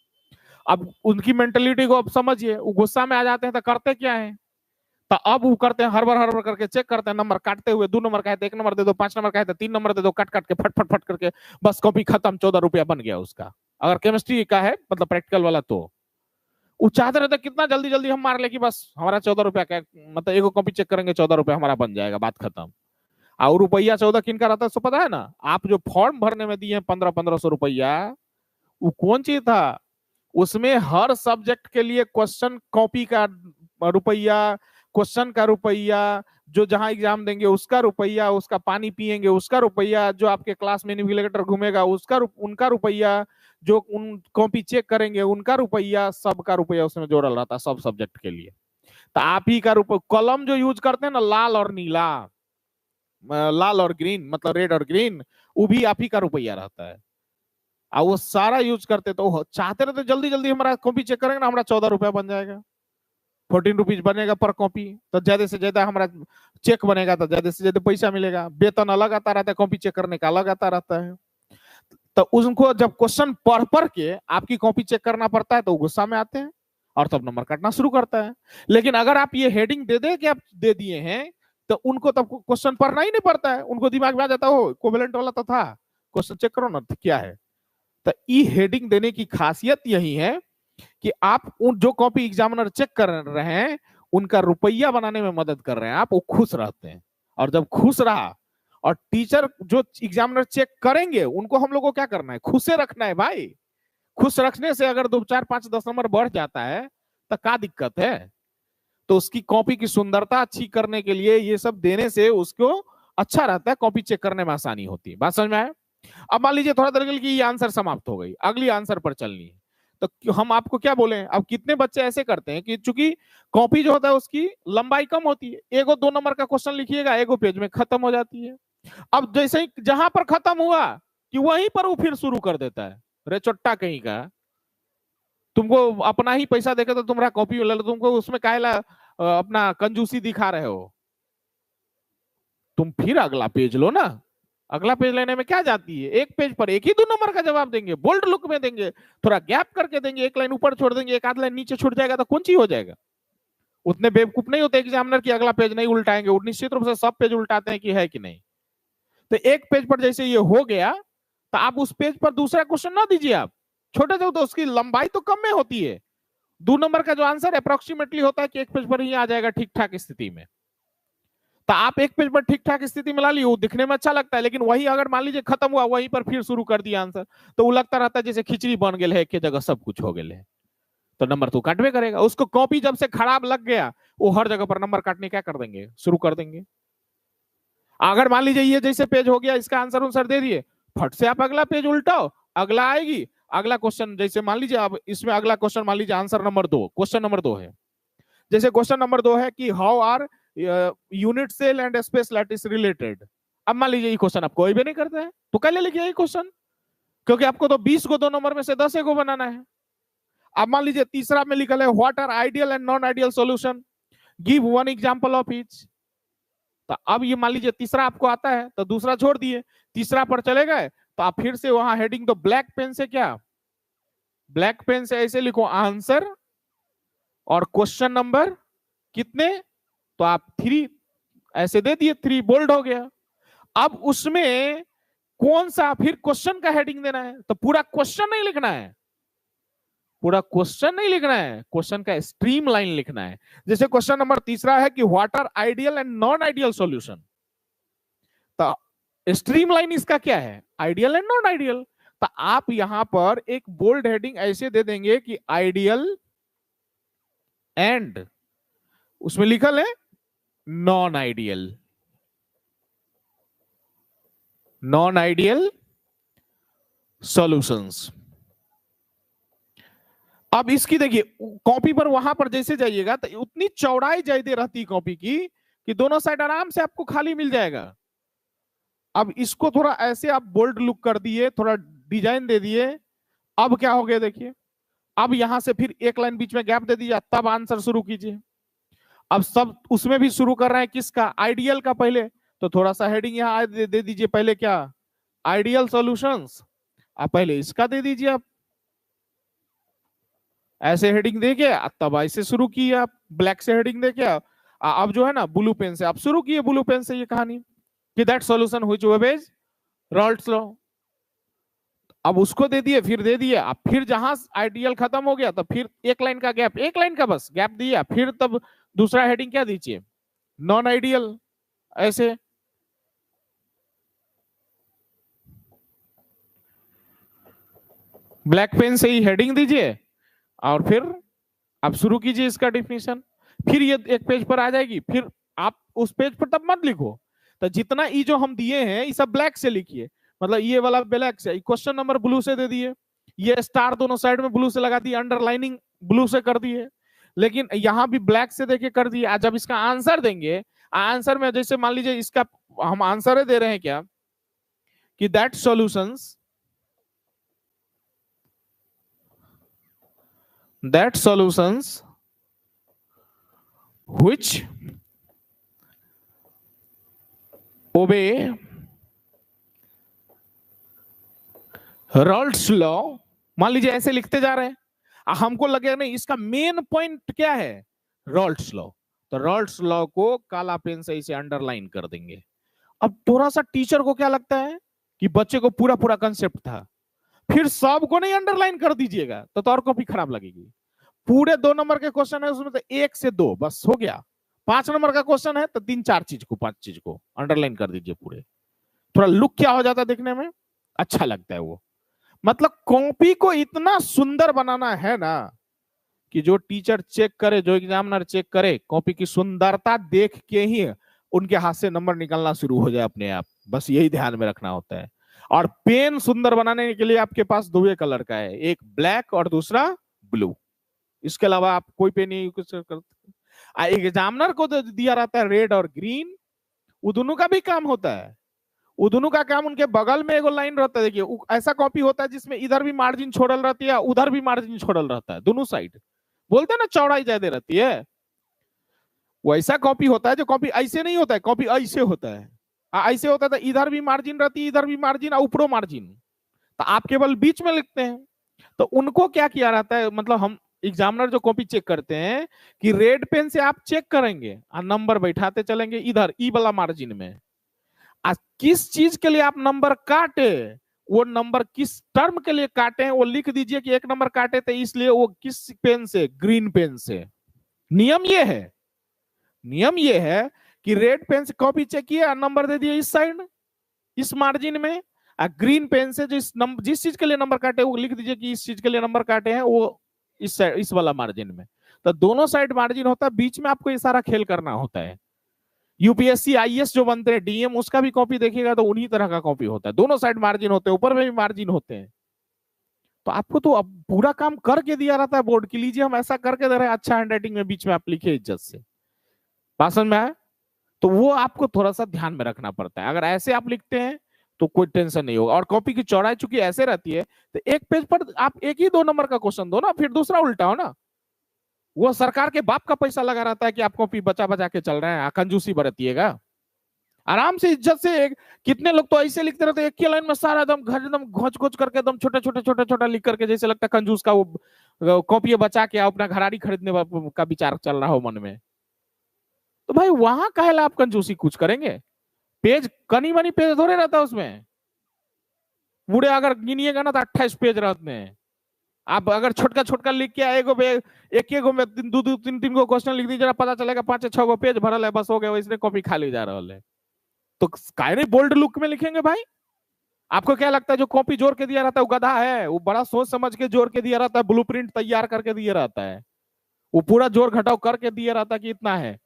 अब उनकी मेंटेलिटी को अब समझिए, वो गुस्सा में आ जाते हैं तो करते क्या है, तो अब वो करते हैं हड़बड़ करके चेक करते हैं, नंबर काटते हुए 2 नंबर का है तो 1 नंबर दे दो, 5 नंबर का है तो 3 नंबर दे दो, काट काट के फट फट फट करके बस कॉपी खत्म, 14 रुपया बन गया उसका। अगर केमिस्ट्री का है मतलब प्रैक्टिकल वाला, तो वो चाहते रहते कितना जल्दी जल्दी हम मार ले कि बस हमारा 14 रुपया का, मतलब एक कॉपी चेक करेंगे 14 रुपया हमारा बन जाएगा, बात खत्म। और रुपया 14 किनका रहता है सो पता है ना, आप जो फॉर्म भरने में दिए 1500 रुपया, वो कौन चीज था, उसमें हर सब्जेक्ट के लिए क्वेश्चन कॉपी का रुपया, क्वेश्चन का रुपया, जो जहां एग्जाम देंगे उसका रुपया, उसका पानी पिएंगे उसका रुपया, जो आपके क्लास में इन्विजिलेटर घूमेगा उसका उनका रुपया, जो उन कॉपी चेक करेंगे उनका रुपया, सबका रुपया उसमें जोड़ल रहता सब सब्जेक्ट के लिए। तो आप ही का रुपया, कलम जो यूज करते हैं ना, लाल और नीला, लाल और ग्रीन, मतलब रेड और ग्रीन, वो भी आप ही का रुपया रहता है। और वो सारा यूज करते, तो चाहते रहते जल्दी जल्दी हमारा कॉपी चेक करेंगे ना, हमारा 14 रुपया बन जाएगा, 14 रुपीज बनेगा पर कॉपी, तो ज्यादा से ज्यादा हमारा चेक बनेगा, तो ज्यादा से ज्यादा पैसा मिलेगा। वेतन अलग आता रहता है, कॉपी चेक करने का अलग आता रहता है। तो उनको जब क्वेश्चन पढ़ पढ़ के आपकी कॉपी चेक करना पड़ता है, तो गुस्सा में आते हैं और तब नंबर काटना शुरू करता है। लेकिन अगर आप ये हेडिंग दे दे कि आप दे दिए हैं, तो उनको तब क्वेश्चन पढ़ना ही नहीं पड़ता है, उनको दिमाग में आ जाता हो इक्विवेलेंट वाला तो था, क्वेश्चन चेक करो ना क्या है। तो ई हेडिंग देने की खासियत यही है कि आप उन जो कॉपी एग्जामिनर चेक कर रहे हैं उनका रुपया बनाने में मदद कर रहे हैं आप, वो खुश रहते हैं। और जब खुश रहा, और टीचर जो एग्जामिनर चेक करेंगे उनको हम लोग को क्या करना है, खुश रखना है भाई। खुश रखने से अगर 2 4 5 10 नंबर बढ़ जाता है तो क्या दिक्कत है। तो उसकी कॉपी की सुंदरता अच्छी करने के लिए ये सब देने से उसको अच्छा रहता है, कॉपी चेक करने में आसानी होती है। बात समझ में आया? अब मान लीजिए थोड़ा देर के लिए ये आंसर समाप्त हो गई, अगली आंसर पर चलनी है, तो हम आपको क्या बोले, अब कितने बच्चे ऐसे करते हैं कि चूंकि कॉपी जो होता है उसकी लंबाई कम होती है, एगो 2 नंबर का क्वेश्चन लिखिएगा, एगो पेज में खत्म हो जाती है। अब जैसे ही जहां पर खत्म हुआ कि वहीं पर वो फिर शुरू कर देता है, रे चोट्टा कहीं का, तुमको अपना ही पैसा देकर तो तुम्हारा कॉपी ले लो, तुमको उसमें काहेला अपना कंजूसी दिखा रहे हो, तुम फिर अगला पेज लो ना। अगला पेज लेने में क्या जाती है, एक पेज पर एक ही 2 नंबर का जवाब देंगे, बोल्ड लुक में देंगे, थोड़ा गैप करके देंगे, एक लाइन ऊपर छोड़ देंगे, एक आध लाइन नीचे छूट जाएगा, तो कौन सी हो जाएगा। उतने बेवकूफ नहीं होते एग्जामिनर की अगला पेज नहीं उल्टाएंगे, वो निश्चित रूप से सब पेज उल्टाते हैं कि है कि नहीं। तो एक पेज पर जैसे ये हो गया, तो आप उस पेज पर दूसरा क्वेश्चन ना दीजिए, आप छोटे जो, तो उसकी लंबाई तो कम में होती है, 2 नंबर का जो आंसर अप्रोक्सीमेटली होता है कि एक पेज पर ही आ जाएगा ठीक ठाक स्थिति में। तो आप एक पेज पर ठीक ठाक स्थिति में ला लिए, वो दिखने में अच्छा लगता है, लेकिन वही अगर मान लीजिए खत्म हुआ, वहीं पर फिर शुरू कर दिया आंसर, तो वो लगता रहता है जैसे खिचड़ी बन गए है, एक जगह सब कुछ हो गए है, तो नंबर तो काटवे करेगा। उसको कॉपी जब से खराब लग गया, वो हर जगह पर नंबर काटने क्या कर देंगे, शुरू कर देंगे। अगर मान लीजिए ये जैसे पेज हो गया, इसका आंसर उनसर दे दिए, फट से आप अगला पेज उल्टाओ, अगला आएगी, अगला क्वेश्चन जैसे मान लीजिए, अब इसमें अगला क्वेश्चन मान लीजिए आंसर नंबर 2, क्वेश्चन नंबर 2 है, जैसे क्वेश्चन नंबर 2 है कि how are unit cell and space lattice related. अब मान लीजिए ये क्वेश्चन आप कोई भी नहीं करते हैं, तो कैसे लिखिए ये क्वेश्चन, क्योंकि आपको तो 20 को 2 नंबर में से 10 को बनाना है। अब मान लीजिए तीसरा में लिखा है what are ideal and non ideal solution, give one example of each. तो अब ये मान लीजिए तीसरा आपको आता है, तो दूसरा छोड़ दिए, तीसरा पर चले गए, तो आप फिर से वहां हेडिंग तो ब्लैक पेन से, क्या ब्लैक पेन से ऐसे लिखो आंसर और क्वेश्चन नंबर कितने, तो आप 3 ऐसे दे दिए, 3 बोल्ड हो गया। अब उसमें कौन सा फिर क्वेश्चन का हेडिंग देना है, तो पूरा क्वेश्चन नहीं लिखना है, पूरा क्वेश्चन नहीं लिखना है, क्वेश्चन का स्ट्रीम लाइन लिखना है। जैसे क्वेश्चन नंबर तीसरा है कि what are ideal and non ideal solution, तो स्ट्रीम लाइन इसका क्या है, आइडियल एंड नॉन आइडियल। तो आप यहां पर एक बोल्ड हेडिंग ऐसे दे देंगे कि आइडियल एंड, उसमें लिखल है non ideal, non ideal solutions. अब इसकी देखिए कॉपी पर वहां पर जैसे जाइएगा, तो उतनी चौड़ाई ज्यादा रहती है कॉपी की कि दोनों साइड आराम से आपको खाली मिल जाएगा। अब इसको थोड़ा ऐसे आप बोल्ड लुक कर दिए, थोड़ा डिजाइन दे दिए, अब क्या हो गया देखिए, अब यहां से फिर एक लाइन बीच में गैप दे दीजिए, तब आंसर शुरू कीजिए। अब सब उसमें भी शुरू कर रहे हैं किसका, आइडियल का पहले, तो थोड़ा सा हेडिंग यहां दे दीजिए, पहले क्या आइडियल सॉल्यूशंस, आप पहले इसका दे दीजिए, आप ऐसे हेडिंग देके तब ऐसे शुरू किए, आप ब्लैक से हेडिंग देके अब जो है ना ब्लू पेन से आप शुरू किए, ब्लू पेन से ये कहानी कि that solution which obeys Raoult's law, अब उसको दे दिए, फिर दे दिए, अब फिर जहां आइडियल खत्म हो गया, तो फिर एक लाइन का गैप, एक लाइन का बस गैप दिया, फिर तब दूसरा हेडिंग क्या दीजिए, नॉन आइडियल, ऐसे ब्लैक पेन से ही हेडिंग दीजिए और फिर आप शुरू कीजिए इसका डिफिनेशन। फिर ये एक पेज पर आ जाएगी, फिर आप उस पेज पर तब मत लिखो, तो जितना ई जो हम दिए हैं ये सब ब्लैक से लिखिए, मतलब ये वाला ब्लैक से, क्वेश्चन नंबर ब्लू से दे दिए, ये स्टार दोनों साइड में ब्लू से लगा दिए, अंडरलाइनिंग ब्लू से कर दिए, लेकिन यहां भी ब्लैक से देके कर दिया। जब इसका आंसर देंगे, आंसर में जैसे मान लीजिए इसका हम आंसर दे रहे हैं क्या कि दैट सॉल्यूशंस व्हिच ओबे रॉल्ट्स लॉ, मान लीजिए ऐसे लिखते जा रहे हैं, हमको लगे नहीं इसका मेन पॉइंट क्या है, रॉल्ट्स लॉ, तो रॉल्ट्स लॉ को काला पेन से इसे अंडरलाइन कर देंगे। अब थोड़ा सा टीचर को क्या लगता है कि बच्चे को पूरा पूरा कंसेप्ट था, फिर सबको नहीं अंडरलाइन कर दीजिएगा तो और कॉपी खराब लगेगी। पूरे 2 नंबर के क्वेश्चन है उसमें तो 1 से 2 बस हो गया। 5 नंबर का क्वेश्चन है तो 3-4 चीज को 5 चीज को अंडरलाइन कर दीजिए पूरे, थोड़ा लुक क्या हो जाता है देखने में, अच्छा लगता है वो। मतलब कॉपी को इतना सुंदर बनाना है ना कि जो टीचर चेक करे, जो एग्जामिनर चेक करे, कॉपी की सुंदरता देख के ही उनके हाथ से नंबर निकलना शुरू हो जाए अपने आप, बस यही ध्यान में रखना होता है। और पेन सुंदर बनाने के लिए आपके पास 2 कलर का है, एक ब्लैक और दूसरा ब्लू, इसके अलावा आप कोई पेन नहीं यूज कर सकते। एग्जामिनर को तो दिया रहता है रेड और ग्रीन, वो दोनों का भी काम होता है, वो दोनों का काम उनके बगल में एगो लाइन रहता है। देखिए ऐसा कॉपी होता है जिसमें इधर भी मार्जिन छोड़ल रहती है, उधर भी मार्जिन छोड़ल रहता है, दोनों साइड, बोलते हैं ना चौड़ाई ज्यादा रहती है, वैसा कॉपी होता है। जो कॉपी ऐसे नहीं होता है, कॉपी ऐसे होता है, ऐसे होता है तो इधर भी मार्जिन रहती है, इधर भी मार्जिन और ऊपरों मार्जिन, तो आप केवल बीच में लिखते हैं। तो उनको क्या किया रहता है, मतलब हम एग्जामिनर जो कॉपी चेक करते हैं कि रेड पेन से आप चेक करेंगे और नंबर बैठाते चलेंगे इधर ई वाला मार्जिन में, किस चीज के लिए आप नंबर काटे, वो नंबर किस टर्म के लिए काटे हैं वो लिख दीजिए कि 1 नंबर काटे थे इसलिए वो किस पेन से, ग्रीन पेन से। नियम ये है कि रेड पेन से कॉपी चेक किया, नंबर दे दिए इस साइड इस मार्जिन में, ग्रीन पेन से जिस चीज के लिए नंबर काटे वो लिख दीजिए कि इस चीज के लिए नंबर काटे हैं वो इस वाला मार्जिन में। तो दोनों साइड मार्जिन होता है, बीच में आपको ये सारा खेल करना होता है। यूपीएससी आईएएस जो बनते हैं डीएम, उसका भी कॉपी देखिएगा तो उन्हीं तरह का कॉपी होता है, दोनों साइड मार्जिन होते हैं, ऊपर में भी मार्जिन होते हैं। तो आपको तो अब पूरा काम करके दिया रहता है बोर्ड की, लीजिए हम ऐसा करके दे रहे हैं, अच्छा हैंडराइटिंग में बीच में आप लिखिए इज्जत से, भाषण में आए, तो वो आपको थोड़ा सा ध्यान में रखना पड़ता है। अगर ऐसे आप लिखते हैं तो कोई टेंशन नहीं होगा। और कॉपी की चौड़ाई चूंकि ऐसे रहती है तो एक पेज पर आप एक ही 2 नंबर का क्वेश्चन दो ना, फिर दूसरा उल्टा हो ना, वो सरकार के बाप का पैसा लगा रहता है कि आप कॉपी बचा बचा के चल रहे हैं, कंजूसी बरतिएगा आराम से इज्जत से। कितने लोग तो ऐसे लिखते रहते हैं एक ही लाइन में सारा एकदम घोच घोच करके एकदम छोटा लिख करके, जैसे लगता है कंजूस का वो कॉपी बचा के अपना घराड़ी खरीदने का विचार चल रहा हो मन में। तो भाई वहां काहे आप कंजूसी कुछ करेंगे, पेज कनी बनी पेज थोड़े रहता उसमें, बूढ़े अगर गिनिएगा ना तो 28 पेज रहते हैं। आप अगर छोटका लिख के आएगो एक में 2-3 को क्वेश्चन लिख दीजिए, पता चलेगा 5-6 गो पेज भरल है, बस हो गया, वैसे कॉपी खाली जा रहा है। तो काहे नहीं बोल्ड लुक में लिखेंगे भाई? आपको क्या लगता है जो कॉपी जोड़ के दिया रहता है वो गधा है? वो बड़ा सोच समझ के जोड़ के दिया रहता है, ब्लूप्रिंट तैयार करके दिया रहता है, वो पूरा जोड़ घटाव करके दिया रहता है कि इतना है।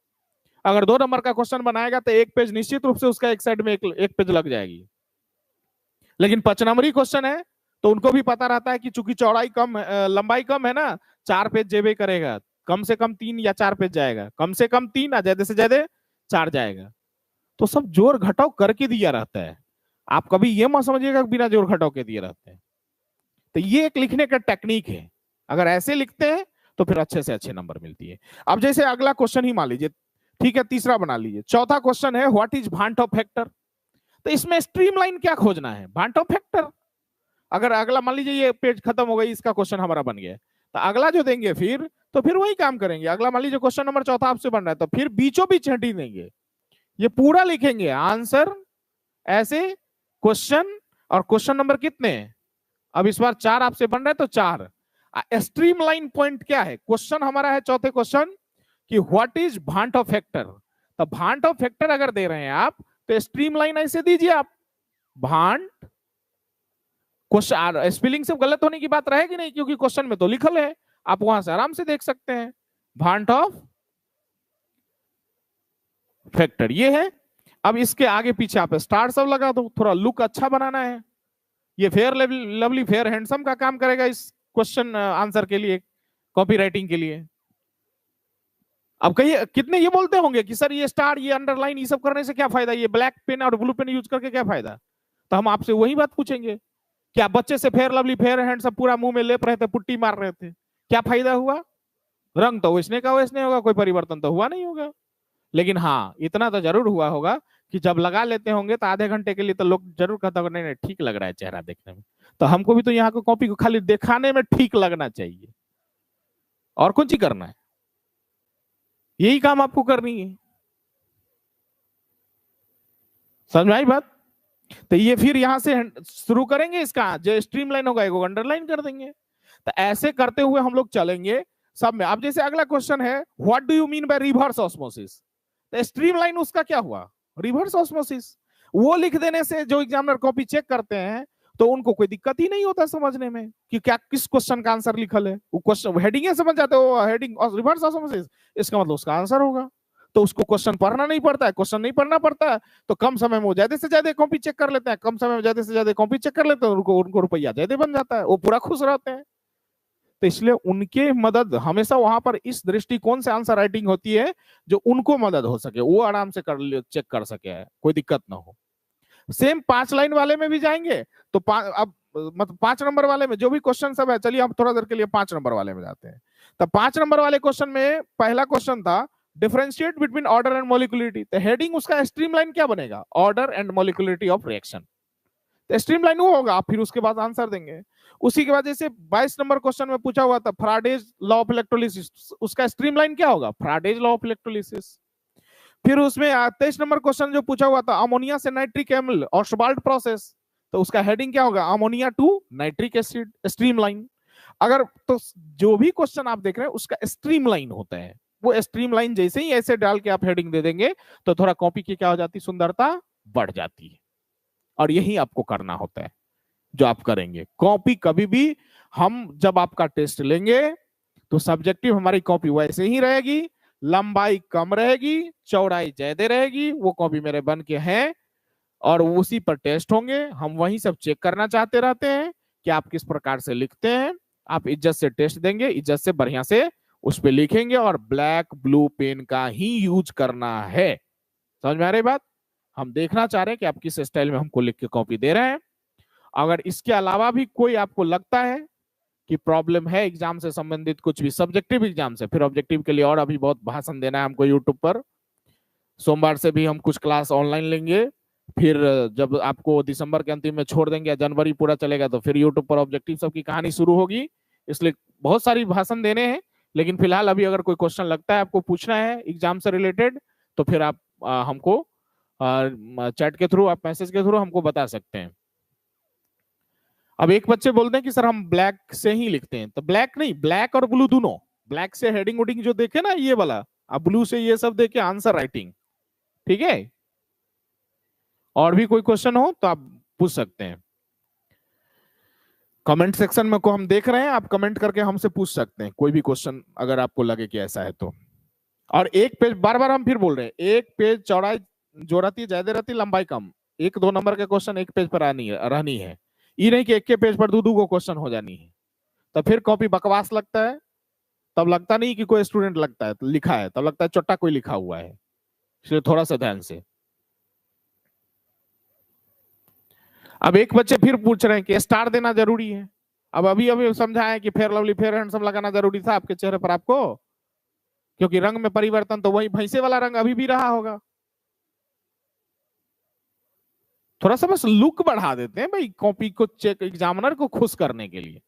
अगर 2 नंबर का क्वेश्चन बनाएगा तो 1 पेज निश्चित रूप से उसका एक साइड में एक पेज लग जाएगी। लेकिन 5 नंबरी क्वेश्चन है तो उनको भी पता रहता है कि चूंकि चौड़ाई कम, लंबाई कम है ना, 4 पेज जेबे करेगा, कम से कम 3 या 4 पेज जाएगा, कम से कम 3 या ज्यादा से ज्यादा 4 जाएगा। तो सब जोड़ घटाव करके दिया रहता है, आप कभी ये मत समझिएगा बिना जोड़ घटाव के दिए रहते हैं। तो ये एक लिखने का टेक्निक है, अगर ऐसे लिखते हैं तो फिर अच्छे से अच्छे नंबर मिलती है। अब जैसे अगला क्वेश्चन ही मान लीजिए, ठीक है, तीसरा बना लीजिए। चौथा क्वेश्चन है व्हाट इज भांट ऑफ फैक्टर। तो इसमें स्ट्रीमलाइन क्या खोजना है, भांट ऑफ फैक्टर। अगर अगला मान लीजिए ये पेज खत्म हो गई, इसका क्वेश्चन हमारा बन गया, तो अगला जो देंगे फिर वही काम करेंगे। अगला मान लीजिए क्वेश्चन नंबर चौथा आपसे बन रहा है, तो फिर बीचों बीच हटी देंगे, ये पूरा लिखेंगे आंसर ऐसे, क्वेश्चन और क्वेश्चन नंबर कितने, अब इस बार 4 आपसे बन रहा है तो 4। स्ट्रीमलाइन पॉइंट क्या है, क्वेश्चन हमारा है चौथे क्वेश्चन कि व्हाट इज भांट ऑफ फैक्टर। तो भांट ऑफ फैक्टर अगर दे रहे हैं आप तो स्ट्रीमलाइन ऐसे दीजिए आप, भांट, क्वेश्चन स्पेलिंग से गलत होने की बात रहेगी नहीं क्योंकि क्वेश्चन में तो लिखल है, आप वहां से आराम से देख सकते हैं। भांट ऑफ फैक्टर ये है। अब इसके आगे पीछे आप स्टार सब लगा दो, थोड़ा लुक अच्छा बनाना है। ये फेयर लवली फेयर हैंडसम का काम करेगा इस क्वेश्चन आंसर के लिए, कॉपी राइटिंग के लिए। अब कहिए कितने ये बोलते होंगे कि सर ये स्टार, ये अंडरलाइन, ये सब करने से क्या फायदा, ये ब्लैक पेन और ब्लू पेन यूज करके क्या फायदा। तो हम आपसे वही बात पूछेंगे, क्या बच्चे से फेयर लवली फेयर हैंड सब पूरा मुंह में लेप रहे थे, पुट्टी मार रहे थे, क्या फायदा हुआ। रंग तो वैसने का वैसने होगा, कोई परिवर्तन तो हुआ नहीं होगा। लेकिन हाँ इतना तो जरूर हुआ होगा कि जब लगा लेते होंगे तो आधे घंटे के लिए तो लोग जरूर कहते होंगे नहीं नहीं ठीक लग रहा है चेहरा देखने में। तो हमको भी तो यहाँ को कॉपी को खाली दिखाने में ठीक लगना चाहिए, और कुछ ही करना है, यही काम आपको करनी है। समझ में आई बात। तो ये फिर यहां से शुरू करेंगे, इसका जो स्ट्रीमलाइन होगा वो अंडरलाइन कर देंगे। तो ऐसे करते हुए हम लोग चलेंगे सब में। अब जैसे अगला क्वेश्चन है what do you mean by reverse osmosis, तो स्ट्रीमलाइन उसका क्या हुआ, रिवर्स ऑस्मोसिस। वो लिख देने से जो एग्जामिनर कॉपी चेक करते हैं तो उनको कोई दिक्कत ही नहीं होता समझने में कि क्या किस क्वेश्चन का आंसर लिखल है। वो क्वेश्चन हेडिंग समझ जाते हो, हेडिंग रिवर्स ऑस्मोसिस, इसका मतलब उसका आंसर होगा। तो उसको क्वेश्चन पढ़ना नहीं पड़ता है, क्वेश्चन नहीं पढ़ना पड़ता है, तो कम समय में वो ज्यादा से ज्यादा कॉपी चेक कर लेते हैं, कम समय में ज्यादा से ज्यादा कॉपी चेक कर लेते हैं, उनको रुपया ज्यादा बन जाता है, वो पूरा खुश रहते हैं। तो इसलिए उनके मदद हमेशा वहां पर इस दृष्टिकोण से आंसर राइटिंग होती है जो उनको मदद हो सके, वो आराम से कर चेक कर सके, कोई दिक्कत ना हो। सेम 5 लाइन वाले में भी जाएंगे तो अब मतलब 5 नंबर वाले में जो भी क्वेश्चन सब है, चलिए हम थोड़ा देर के लिए 5 नंबर वाले में जाते हैं। तो 5 नंबर वाले क्वेश्चन में पहला क्वेश्चन था differentiate between order and molecularity. तो हेडिंग उसका स्ट्रीमलाइन क्या बनेगा, order and molecularity of reaction. तो स्ट्रीमलाइन वो होगा, आप फिर उसके बाद आंसर देंगे। उसी के बाद जैसे 22 नंबर क्वेश्चन में पूछा हुआ था फ्राडेज लॉ ऑफ इलेक्ट्रोलिसिस, उसका स्ट्रीमलाइन क्या होगा, फ्राडेज लॉ ऑफ इलेक्ट्रोलिसिस। फिर उसमें 23 नंबर क्वेश्चन जो पूछा हुआ था अमोनिया से नाइट्रिक एसिड ऑस्वाल्ड प्रोसेस, तो उसका हेडिंग क्या होगा, ammonia to nitric acid, streamline. अगर तो जो भी क्वेश्चन आप देख रहे हैं उसका स्ट्रीमलाइन होता है, वो स्ट्रीमलाइन जैसे ही ऐसे डाल के आप हेडिंग दे देंगे तो थोड़ा कॉपी की क्या हो जाती, सुंदरता बढ़ जाती है। और यही आपको करना होता है जो आप करेंगे। कॉपी कभी भी हम जब आपका टेस्ट लेंगे तो सब्जेक्टिव हमारी कॉपी वैसे ही रहेगी, लंबाई कम रहेगी, चौड़ाई ज्यादा रहेगी, वो कॉपी मेरे बन के हैं और उसी पर टेस्ट होंगे। हम वही सब चेक करना चाहते रहते हैं कि आप किस प्रकार से लिखते हैं। आप इज्जत से टेस्ट देंगे, इज्जत से बढ़िया से उस पर लिखेंगे और ब्लैक ब्लू पेन का ही यूज करना है। समझ में आ रही बात। हम देखना चाह रहे हैं कि आप किस स्टाइल में हमको लिख के कॉपी दे रहे हैं। अगर इसके अलावा भी कोई आपको लगता है कि प्रॉब्लम है एग्जाम से संबंधित, कुछ भी सब्जेक्टिव एग्जाम से, फिर ऑब्जेक्टिव के लिए और अभी बहुत भाषण देना है हमको यूट्यूब पर। सोमवार से भी हम कुछ क्लास ऑनलाइन लेंगे, फिर जब आपको दिसंबर के अंतिम में छोड़ देंगे, जनवरी पूरा चलेगा, तो फिर यूट्यूब पर ऑब्जेक्टिव सब की कहानी शुरू होगी। इसलिए बहुत सारी भाषण देने हैं, लेकिन फिलहाल अभी अगर कोई क्वेश्चन लगता है आपको पूछना है एग्जाम से रिलेटेड तो फिर आप हमको चैट के थ्रू, आप मैसेज के थ्रू हमको बता सकते हैं। अब एक बच्चे बोलते हैं कि सर हम ब्लैक से ही लिखते हैं, तो ब्लैक नहीं, ब्लैक और ब्लू दोनों, ब्लैक से हेडिंग वोडिंग जो देखे ना ये वाला, अब ब्लू से ये सब देखे आंसर राइटिंग, ठीक है। और भी कोई क्वेश्चन हो तो आप पूछ सकते हैं कमेंट सेक्शन में, को हम देख रहे हैं, आप कमेंट करके हमसे पूछ सकते हैं कोई भी क्वेश्चन अगर आपको लगे कि ऐसा है तो। और एक पेज, बार बार हम फिर बोल रहे हैं, एक पेज चौड़ाई जो रहती है ज्यादा रहती, लंबाई कम, 1-2 नंबर के क्वेश्चन एक पेज पर रहनी है, ये नहीं कि एक के पेज पर 2-2 को क्वेश्चन हो जानी है, तब फिर कॉपी बकवास लगता है। तब लगता नहीं कि कोई स्टूडेंट लगता है लिखा है, तब लगता है चोट्टा कोई लिखा हुआ है। इसलिए थोड़ा सा ध्यान से। अब एक बच्चे फिर पूछ रहे हैं कि स्टार देना जरूरी है। अब अभी अभी समझाएं कि फेयर लवली फेयर हैंडसम लगाना जरूरी था आपके चेहरे पर आपको, क्योंकि रंग में परिवर्तन तो वही भैंसे वाला रंग अभी भी रहा होगा। थोड़ा सा बस लुक बढ़ा देते हैं भाई, कॉपी को चेक एग्जामिनर को खुश करने के लिए।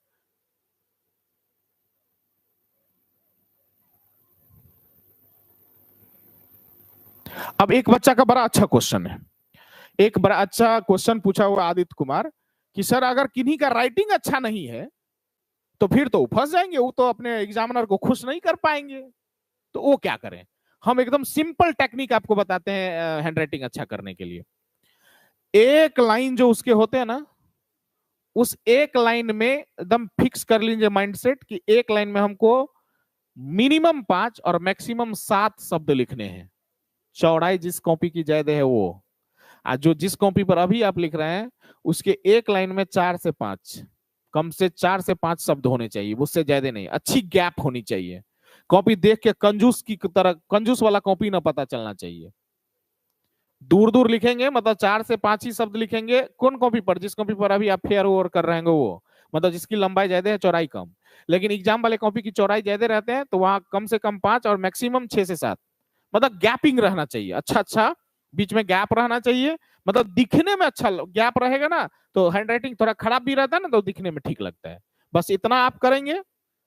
अब एक बच्चा का बड़ा अच्छा क्वेश्चन है, एक बड़ा अच्छा क्वेश्चन पूछा हुआ आदित्य कुमार कि सर अगर किन्हीं का राइटिंग अच्छा नहीं है तो फिर तो फंस जाएंगे, वो तो अपने एग्जामिनर को खुश नहीं कर पाएंगे, तो वो क्या करें। हम एकदम सिंपल टेक्निक आपको बताते हैं हैंड राइटिंग अच्छा करने के लिए। एक लाइन जो उसके होते हैं ना, उस एक लाइन में एकदम फिक्स कर लीजिए माइंडसेट कि एक लाइन में हमको मिनिमम 5 और मैक्सिमम 7 शब्द लिखने हैं। चौड़ाई जिस कॉपी की ज्यादा है वो, आज जो जिस कॉपी पर अभी आप लिख रहे हैं उसके एक लाइन में 4 से 5, कम से 4 से 5 शब्द होने चाहिए, उससे ज्यादा नहीं, अच्छी गैप होनी चाहिए। कॉपी देख के कंजूस की तरह, कंजूस वाला कॉपी ना पता चलना चाहिए। दूर दूर लिखेंगे, मतलब 4 से 5 ही शब्द लिखेंगे। कौन कॉपी पर? जिस कॉपी पर अभी आप फेयर ओवर कर रहे हैं वो, मतलब जिसकी लंबाई ज्यादा है चौड़ाई कम। लेकिन एग्जाम वाले कॉपी की चौड़ाई ज्यादा रहते हैं तो वहां कम से कम 5 और मैक्सिमम 6 से 7, मतलब गैपिंग रहना चाहिए, अच्छा अच्छा बीच में गैप रहना चाहिए, मतलब दिखने में अच्छा गैप रहेगा ना, तो हैंडराइटिंग थोड़ा खराब भी रहता है ना, तो दिखने में ठीक लगता है। बस इतना आप करेंगे,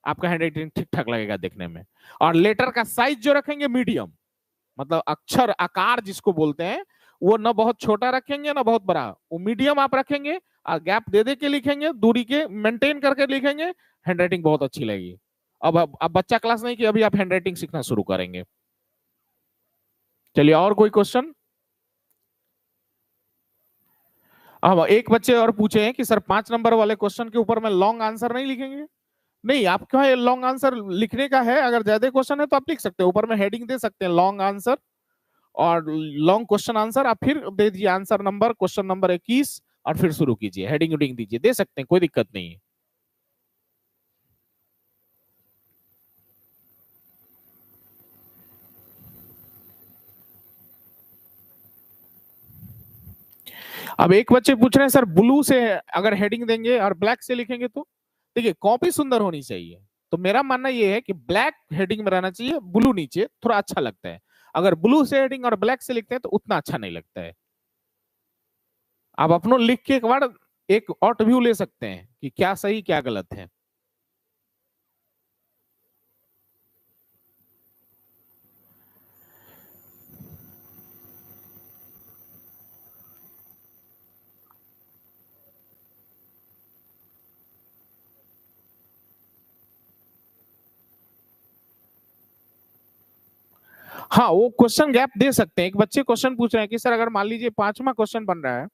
आपका हैंडराइटिंग ठीक ठाक लगेगा देखने में। और लेटर का साइज जो रखेंगे मीडियम, मतलब अक्षर आकार जिसको बोलते हैं, वो ना बहुत छोटा रखेंगे ना बहुत बड़ा, वो मीडियम आप रखेंगे, और गैप दे दे के लिखेंगे, दूरी के मेंटेन करके लिखेंगे, हैंडराइटिंग बहुत अच्छी लगेगी। अब बच्चा क्लास नहीं कि अभी आप हैंडराइटिंग सीखना शुरू करेंगे। चलिए और कोई क्वेश्चन? अब एक बच्चे और पूछे हैं कि सर 5 नंबर वाले क्वेश्चन के ऊपर में लॉन्ग आंसर नहीं लिखेंगे? नहीं, आपका लॉन्ग आंसर लिखने का है, अगर ज्यादा क्वेश्चन है तो आप लिख सकते हैं, ऊपर में हेडिंग दे सकते हैं लॉन्ग आंसर और लॉन्ग क्वेश्चन आंसर, आप फिर दे दीजिए आंसर नंबर क्वेश्चन नंबर 21 और फिर शुरू कीजिए, हेडिंग उडिंग दीजिए, दे सकते हैं, कोई दिक्कत नहीं है। अब एक बच्चे पूछ रहे हैं सर ब्लू से अगर हेडिंग देंगे और ब्लैक से लिखेंगे तो? देखिए कॉपी सुंदर होनी चाहिए, तो मेरा मानना यह है कि ब्लैक हेडिंग में रहना चाहिए, ब्लू नीचे, थोड़ा अच्छा लगता है। अगर ब्लू से हेडिंग और ब्लैक से लिखते हैं तो उतना अच्छा नहीं लगता है। आप अपनों लिख के एक बार एक ऑट व्यू ले सकते हैं कि क्या सही क्या गलत है। हाँ, वो क्वेश्चन गैप दे सकते हैं। एक बच्चे क्वेश्चन पूछ रहे हैं कि सर अगर मान लीजिए 5वां क्वेश्चन बन रहा है,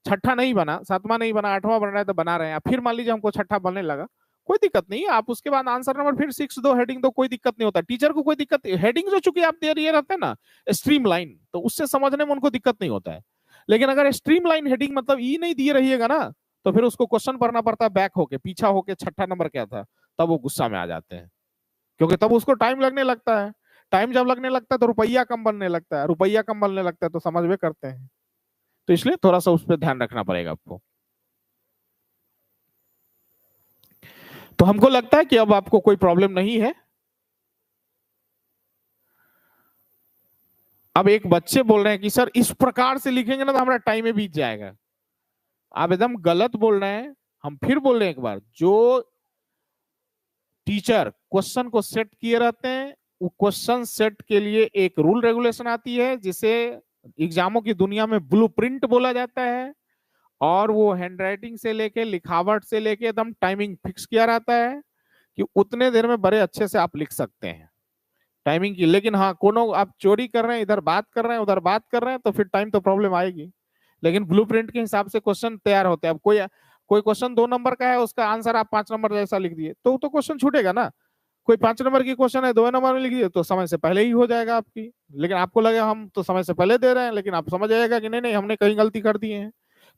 छठा नहीं बना, 7वां नहीं बना, 8वां बन रहा है तो बना रहे हैं, फिर मान लीजिए हमको छठा बनने लगा, कोई दिक्कत नहीं है, आप उसके बाद आंसर नंबर फिर 6 दो, हेडिंग दो, कोई दिक्कत नहीं होता, टीचर को कोई दिक्कत। हेडिंग जो चूंकि आप दे रही रहते हैं ना स्ट्रीम लाइन, तो उससे समझने में उनको दिक्कत नहीं होता है। लेकिन अगर स्ट्रीम लाइन हेडिंग मतलब ई नहीं दिए रहिएगा ना, तो फिर उसको क्वेश्चन पढ़ना पड़ता है बैक होके, पीछा होके, छठा नंबर क्या था, तब वो गुस्सा में आ जाते हैं, क्योंकि तब उसको टाइम लगने लगता है। टाइम जब लगने लगता है तो रुपया कम बनने लगता है, रुपया कम बनने लगता है तो समझ में करते हैं। तो इसलिए थोड़ा सा उस पर ध्यान रखना पड़ेगा आपको। तो हमको लगता है कि अब आपको कोई प्रॉब्लम नहीं है। अब एक बच्चे बोल रहे हैं कि सर इस प्रकार से लिखेंगे ना तो हमारा टाइम में बीत जाएगा। आप एकदम गलत बोल रहे हैं। हम फिर बोल रहे हैं एक बार, जो टीचर क्वेश्चन को सेट किए रहते हैं, वो क्वेश्चन सेट के लिए एक रूल रेगुलेशन आती है जिसे एग्जामों की दुनिया में ब्लूप्रिंट बोला जाता है, और वो हैंडराइटिंग से लेके लिखावट से लेके एकदम टाइमिंग फिक्स किया रहता है कि उतने देर में बड़े अच्छे से आप लिख सकते हैं टाइमिंग की। लेकिन हाँ, कोनो आप चोरी कर रहे हैं, इधर बात कर रहे हैं उधर बात कर रहे हैं, तो फिर टाइम तो प्रॉब्लम आएगी। लेकिन ब्लूप्रिंट के हिसाब से क्वेश्चन तैयार होते हैं। अब कोई कोई क्वेश्चन 2 नंबर का है, उसका आंसर आप 5 नंबर जैसा लिख दिए तो क्वेश्चन छूटेगा ना। कोई 5 नंबर की क्वेश्चन है 2 नंबर में लिख दिए तो समय से पहले ही हो जाएगा आपकी। लेकिन आपको लगे हम तो समय से पहले दे रहे हैं, लेकिन आप समझ आएगा कि नहीं नहीं हमने कहीं गलती कर दी है।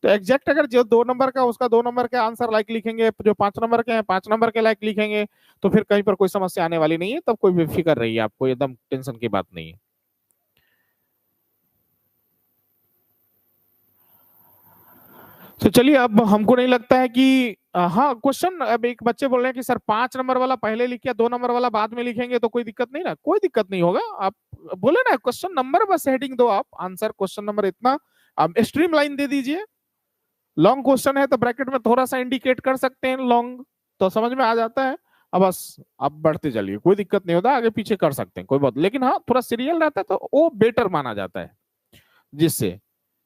तो एग्जैक्ट अगर जो 2 नंबर का उसका 2 नंबर के आंसर लाइक लिखेंगे, जो 5 नंबर के हैं 5 नंबर के लाइक लिखेंगे, तो फिर कहीं पर कोई समस्या आने वाली नहीं है। तब कोई बेफिक्र रहिए, आपको एकदम टेंशन की बात नहीं है। तो चलिए, अब हमको नहीं लगता है कि हाँ क्वेश्चन, अब एक बच्चे बोल रहे हैं कि सर 5 नंबर वाला पहले लिखिए 2 नंबर वाला बाद में लिखेंगे तो कोई दिक्कत नहीं ना? कोई दिक्कत नहीं होगा। आप बोले ना क्वेश्चन नंबर बस हेडिंग दो, आप आंसर क्वेश्चन नंबर इतना, आप स्ट्रीम लाइन दे दीजिए। लॉन्ग क्वेश्चन है तो ब्रैकेट में थोड़ा सा इंडिकेट कर सकते हैं लॉन्ग, तो समझ में आ जाता है। अब बस आप बढ़ते चलिए, कोई दिक्कत नहीं होता, आगे पीछे कर सकते हैं कोई बात। लेकिन हाँ थोड़ा सीरियल रहता है तो वो बेटर माना जाता है जिससे,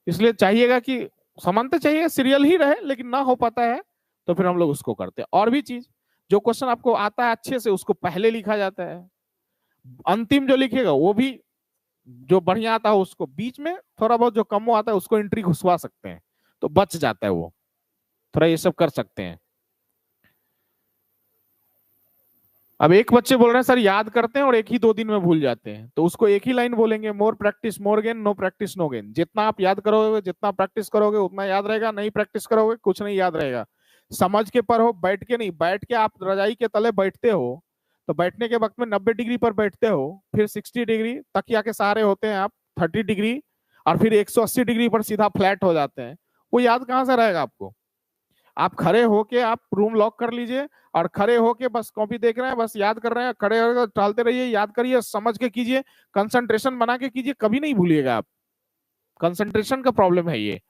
इसलिए चाहिएगा कि समानता चाहिए, सीरियल ही रहे, लेकिन ना हो पाता है तो फिर हम लोग उसको करते हैं। और भी चीज, जो क्वेश्चन आपको आता है अच्छे से उसको पहले लिखा जाता है, अंतिम जो लिखेगा वो भी जो बढ़िया आता है उसको बीच में, थोड़ा बहुत जो कम आता है उसको एंट्री घुसवा सकते हैं तो बच जाता है वो। थोड़ा ये सब कर सकते हैं। अब एक बच्चे बोल रहे हैं सर याद करते हैं और एक ही 2 दिन में भूल जाते हैं, तो उसको एक ही लाइन बोलेंगे, more practice more gain, no practice no gain. जितना आप याद करोगे, जितना प्रैक्टिस करोगे उतना याद रहेगा, नहीं प्रैक्टिस करोगे कुछ नहीं याद रहेगा। समझ के पढ़ो, बैठ के नहीं। बैठ के आप रजाई के तले बैठते हो तो बैठने के वक्त में 90 डिग्री पर बैठते हो, फिर 60 डिग्री तकिया के सहारे होते हैं आप, 30 डिग्री, और फिर 180 डिग्री पर सीधा फ्लैट हो जाते हैं। वो याद कहाँ से रहेगा आपको? आप खड़े होके आप रूम लॉक कर लीजिए, और खड़े होके बस कॉपी देख रहे हैं, बस याद कर रहे हैं, खड़े होकर टालते रहिए, याद करिए, समझ के कीजिए, कंसंट्रेशन बना के कीजिए, कभी नहीं भूलिएगा आप। कंसंट्रेशन का प्रॉब्लम है ये।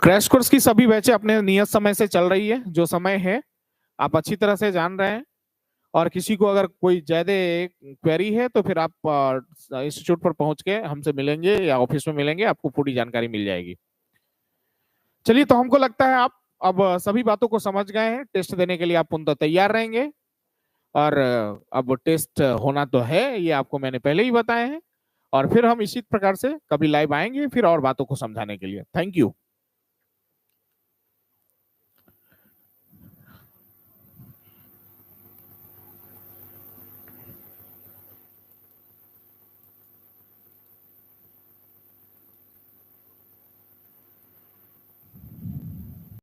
क्रैश कोर्स की सभी बैचें अपने नियत समय से चल रही है, जो समय है आप अच्छी तरह से जान रहे हैं। और किसी को अगर कोई ज्यादा क्वेरी है तो फिर आप इंस्टीट्यूट पर पहुंच के हमसे मिलेंगे या ऑफिस में मिलेंगे, आपको पूरी जानकारी मिल जाएगी। चलिए, तो हमको लगता है आप अब सभी बातों को समझ गए हैं। टेस्ट देने के लिए आप पूर्णतः तैयार रहेंगे, और अब टेस्ट होना तो है, ये आपको मैंने पहले ही बताए हैं। और फिर हम इसी प्रकार से कभी लाइव आएंगे फिर और बातों को समझाने के लिए। Thank you.